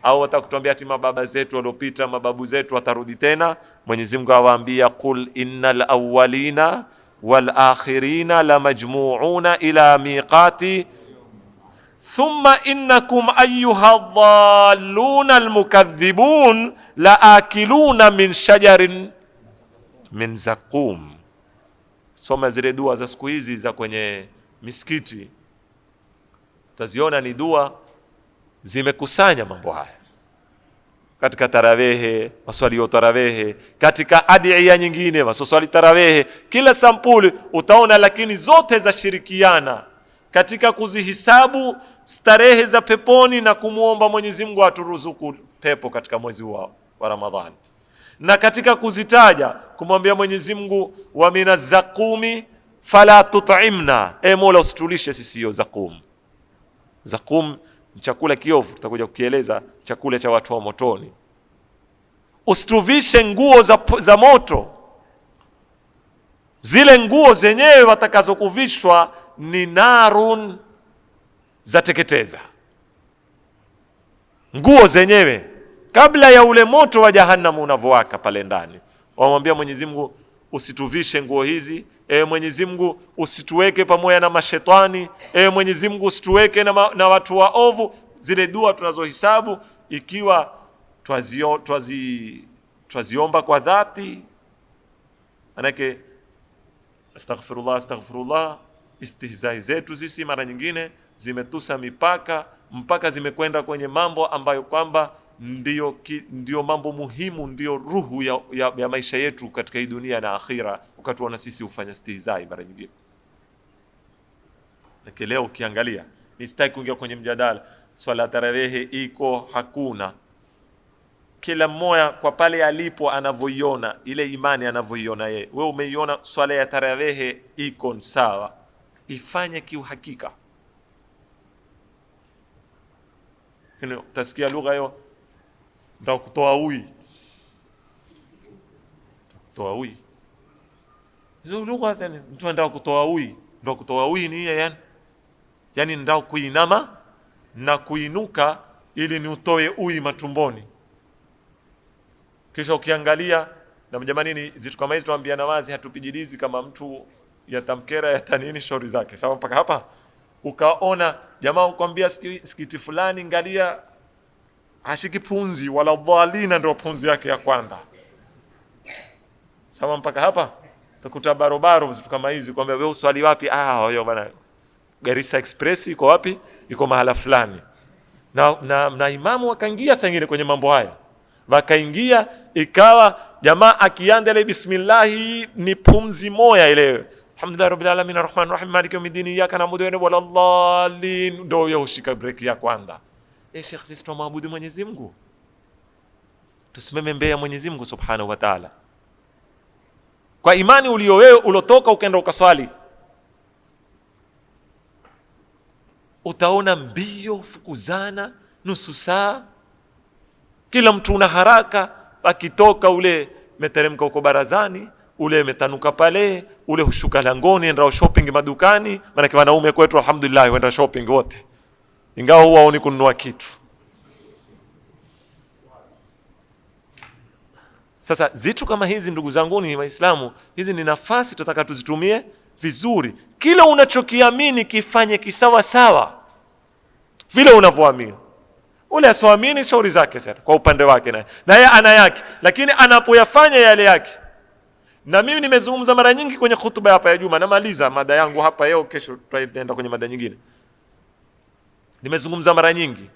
au watakutuambia ati mababa zetu waliopita, mababu zetu watarudi tena. Mwenyezi Mungu awaambia qul innal awwalina wal akhirina lamajmu'una ila miqati thumma innakum ayyuha dhalluna almukaththibun laakiluna min shajarin min zaqum. Soma zile dua za siku hizi za kwenye misikiti, utaziona ni dua zimekusanya mambo haya katika tarawehe, maswali ya tarawehe, katika adhiya nyingine, maswali tarawehe, kila sampuli utaona, lakini zote za shirikiana katika kuzihisabu starehe za peponi na kumuomba Mwenyezi Mungu aturuzuku pepo katika mwezi wa Ramadhani, na katika kuzitaja kumwambia Mwenyezi Mungu wa minazaqumi fala tut'imna, Mola usitulishe sisi hiyo zaqum. Zaqum ni chakula kiovu, tutakuja kukieleza, chakula cha watu wa motoni. Usituvishe nguo za moto, zile nguo zenyewe watakazokuvishwa ni narun, za teketeza. Nguo zenyewe kabla ya ule moto wa jahannam unavowaka pale ndani, wamwambia Mwenyezi Mungu usituvishe nguo hizi. Mwenyezi Mungu usituweke pamoja na mashetani. Mwenyezi Mungu usituweke na watu waovu. Zile dua tunazohisabu, ikiwa twaziomba kwa dhati, manake astaghfirullah, istihzai zetu sisi mara nyingine zimetusa mpaka zimekwenda kwenye mambo ambayo kwamba ndio mambo muhimu, ndio ruhu ya maisha yetu katika hii dunia na akhira, ukatuona sisi ufanya istihzai mara nyingine. Na leo ukiangalia, nisitaki kuingia kwenye mjadala, swala tarawehe iko hakuna, kila mmoja kwa pale alipo anavyoiona, ile imani anavyoiona yeye. Wewe umeiona swala ya tarawehe iko sawa, ifanye kiuhakika. Utasikia lugha hiyo, ndio kutoa ui. Hizo lugha tena, mtu ndio kutoa ui. Ndio kutoa ui ni yani ndio kuinama na kuinuka ili ni utoe ui matumboni. Kisha ukiangalia, na jamani, ni zitu kama hizi tuambiana wazi, hatupijilizi kama mtu yatamkera yatanini shauri zake. Sawa mpaka hapa? Ukaona jamaa ukwambia sikiti fulani, ngalia ashiki punzi, wala dhalina ndio punzi yake ya kwanza. Sawa mpaka hapa? Utakuta barobaro zitu kama hizi, kwambia wewe uswali wapi? Hiyo bana, Garissa Express iko wapi? Iko mahala fulani. Na imamu wakaingia sangine kwenye mambo haya. Wakaingia, ikawa jamaa akianza ile bismillah ni pumzi moja ile, alhamdulillah rabbil alamin arrahmanir rahim maliki yawmiddin iyyaka na'budu wa iyyaka nasta'in, ndio yoshika break ya kwanza. Sheikh, sisi tunamwabudu Mwenyezi Mungu, tusimame mbele ya Mwenyezi Mungu subhanahu wa ta'ala kwa imani ulio wewe ulotoka ukaenda ukaswali. Utaona mbio fukuzana nusu saa, kila mtu una haraka, akitoka ule meteremka uko barazani, ule metanuka pale, ule hushuka langoni enda shopping madukani. Maana wanaume kwetu alhamdulillah wenda shopping wote, ingawa huwa huni kununua kitu. Sasa zitu kama hizi, ndugu zangu ni Waislamu, hizi ni nafasi tutataka tuzitumie vizuri. kila unachokiamini kifanye kisawa sawa vile unavyoamini. Ule asioamini shauri zake sana kwa upande wake, na yeye ana yake, lakini anapoyafanya yale yake. Na mimi nimezungumza mara nyingi kwenye hutuba hapa ya Juma, namaliza mada yangu hapa leo, kesho tutaenda kwenye mada nyingine. Nimezungumza mara nyingi,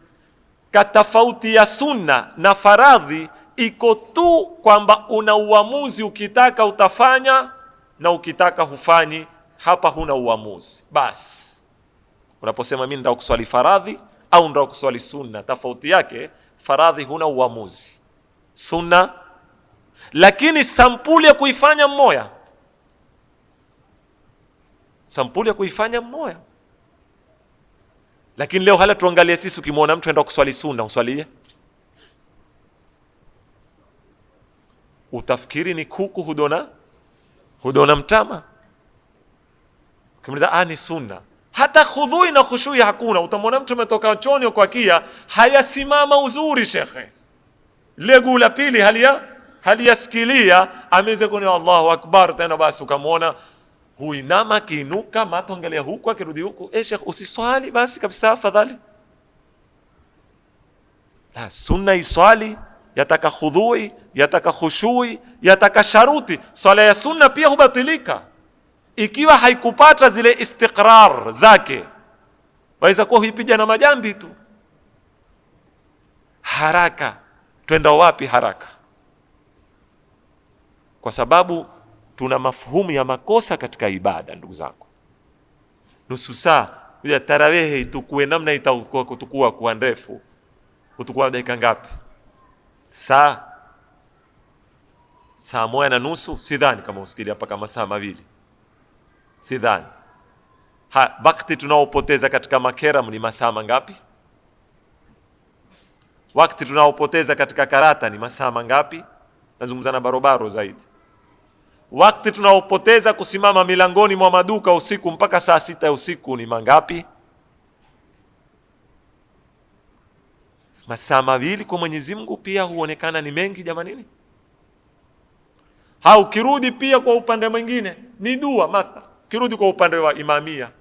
tofauti ya sunna na faradhi iko tu kwamba una uamuzi, ukitaka utafanya na ukitaka hufanyi. Hapa huna uamuzi. Basi unaposema mimi nataka kuswali faradhi au nataka kuswali sunna, tofauti yake faradhi huna uamuzi, sunna lakini sampuli ya kuifanya mmoja, sampuli ya kuifanya mmoja. Lakini leo hala tuangalie sisi, ukimwona mtu anaenda kuswali sunna, uswalie, utafikiri ni kuku hudona mtama. Ukimwambia ni sunna, hata khudhui na khushui hakuna. Utamwona mtu umetoka choni kwa kia, hayasimama uzuri shekhe, legu la pili haliyasikilia, ameze kwenye Allahu akbar tena. Basi ukamwona huinama, kiinuka, mato angalia huku, akirudi huku. Shekhe, usiswali basi kabisa, afadhali la sunna iswali, yataka khudhui, yataka khushui, yataka sharuti. Swala ya sunna pia hubatilika ikiwa haikupata zile istiqrar zake. Waweza kuwa huipiga na majambi tu. Haraka, twenda wapi haraka? Kwa sababu tuna mafuhumu ya makosa katika ibada. Ndugu zangu, nusu saa ya tarawehe itukue namna itakuwa kuwa ndefu, utukua dakika ngapi? Saa 1:30? Sidhani kama usikilia hapa kama saa 2, sidhani. Wakati tunaopoteza katika makeram ni masaa mangapi? Wakati tunaopoteza katika karata ni masaa mangapi? Nazungumza na barobaro zaidi. Wakati tunaopoteza kusimama milangoni mwa maduka usiku mpaka saa 6 ya usiku ni mangapi? Masaa 2 kwa Mwenyezi Mungu pia huonekana ni mengi jamanini. Ukirudi pia kwa upande mwingine ni dua matha. Ukirudi kwa upande wa imamia,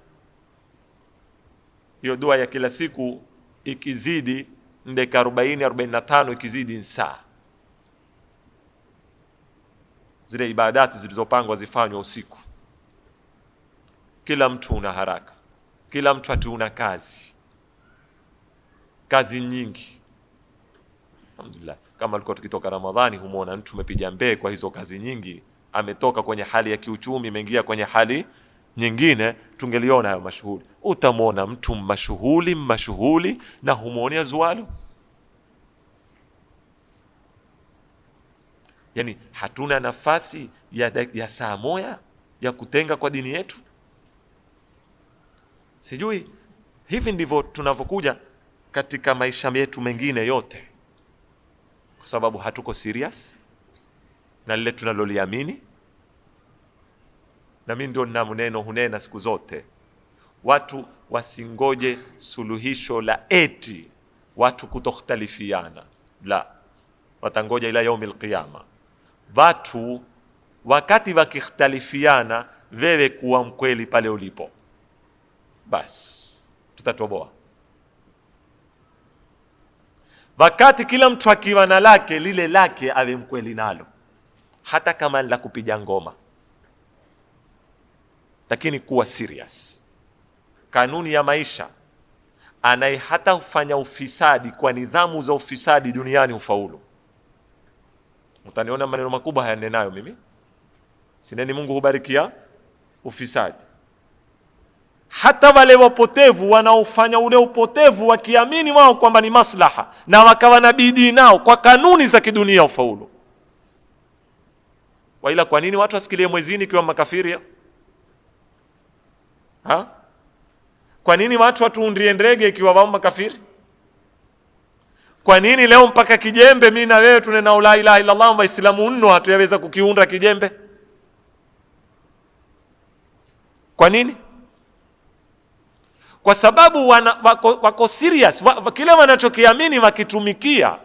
hiyo dua ya kila siku ikizidi dakika 40-45, ikizidi saa. Zile ibadati zilizopangwa zifanywe usiku. Kila mtu una haraka, kila mtu hatuna kazi nyingi. Alhamdulillah, kama alikuwa tukitoka Ramadhani humuona mtu umepiga mbee kwa hizo kazi nyingi, ametoka kwenye hali ya kiuchumi, ameingia kwenye hali nyingine, tungeliona hayo mashuhuli. Utamwona mtu mashuhuli na humuonea zualu. Yani hatuna nafasi ya saa moja ya kutenga kwa dini yetu. Sijui hivi ndivyo tunavyokuja katika maisha yetu mengine yote, kwa sababu hatuko serious na lile tunaloliamini. Na mimi ndio nina neno hunena siku zote, watu wasingoje suluhisho la eti watu kutokhtalifiana, la, watangoja ila yaumil qiyama. Watu wakati wakikhtalifiana, wewe kuwa mkweli pale ulipo, basi tutatoboa. Wakati kila mtu akiwa na lake, lile lake awe mkweli nalo, hata kama la kupiga ngoma, lakini kuwa serious. Kanuni ya maisha, anaye hata ufanya ufisadi kwa nidhamu za ufisadi duniani ufaulu. Mtaniona maneno makubwa haya nenayo mimi, sineni Mungu hubarikia ufisadi. Hata wale wapotevu wanaofanya ule upotevu wakiamini wao kwamba ni maslaha, na wakawa na bidii nao kwa kanuni za kidunia ufaulu. Waila kwa nini watu wasikilie mwezini kiwa makafiri? Kwa nini watu watuundrie ndege ikiwa wao makafiri? Kwa nini leo mpaka kijembe mimi na wewe tunena la ilaha illa Allah waislamu nno hatuyaweza kukiunda kijembe? Kwa nini? Kwa sababu wako serious, kile wanachokiamini wakitumikia.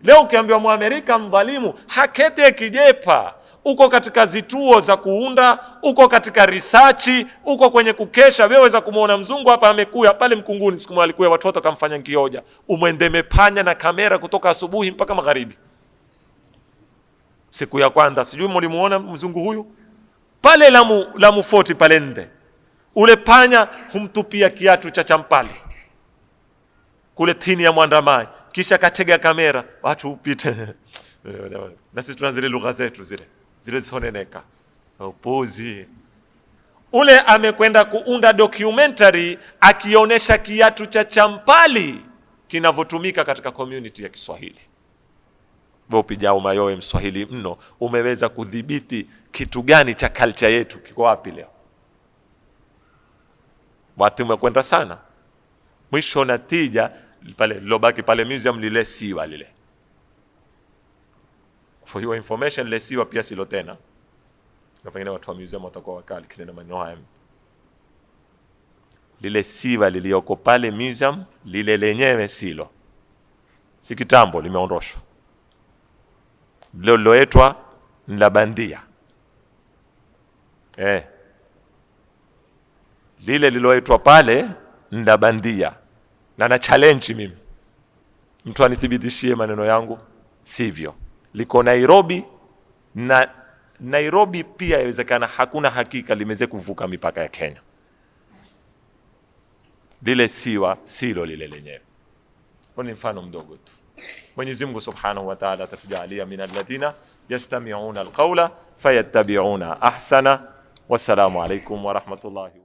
Leo ukiambiwa Muamerika mdhalimu, hakete kijepa. uko katika zituo za kuunda, uko katika research, uko kwenye kukesha. Wewe weza kumuona mzungu hapa amekuya pale Mkunguni, siku moja alikuwa watoto kamfanya nkioja, umwende panya na kamera kutoka asubuhi mpaka magharibi. Siku ya kwanza sijui mlimuona mzungu huyu pale Lamu Fort pale nde, ule panya humtupia kiatu cha champali kule tini ya Mwandamai, kisha katega kamera watu upite na sisi tuna zile lugha zetu zile soneneka upuzi. Ule amekwenda kuunda documentary akionyesha kiatu cha champali kinavyotumika katika community ya Kiswahili. Bopijao mayoe Mswahili mno, umeweza kudhibiti kitu gani cha culture yetu kiko wapi leo? Watu umekwenda sana. Mwisho natija pale lobaki pale museum lile siwa lile. For your information, lile siwa pia silo tena. Na pengine watu wa museum watakuwa wakali kinena maneno haya. Lile siwa lilioko pale museum lile lenyewe silo. Si kitambo limeondoshwa. Lilo loetwa la bandia. Lile liloetwa pale la bandia. Na challenge mimi, mtu anithibitishie maneno yangu sivyo. Liko Nairobi, na Nairobi pia yawezekana hakuna hakika limeze kuvuka mipaka ya Kenya. Lile siwa silo lile lenyewe. Kwa ni mfano mdogo tu. Mwenyezi Mungu Subhanahu wa Ta'ala atatujalia min alladhina yastami'una alqawla fayattabi'una ahsana. Wassalamu alaykum wa rahmatullahi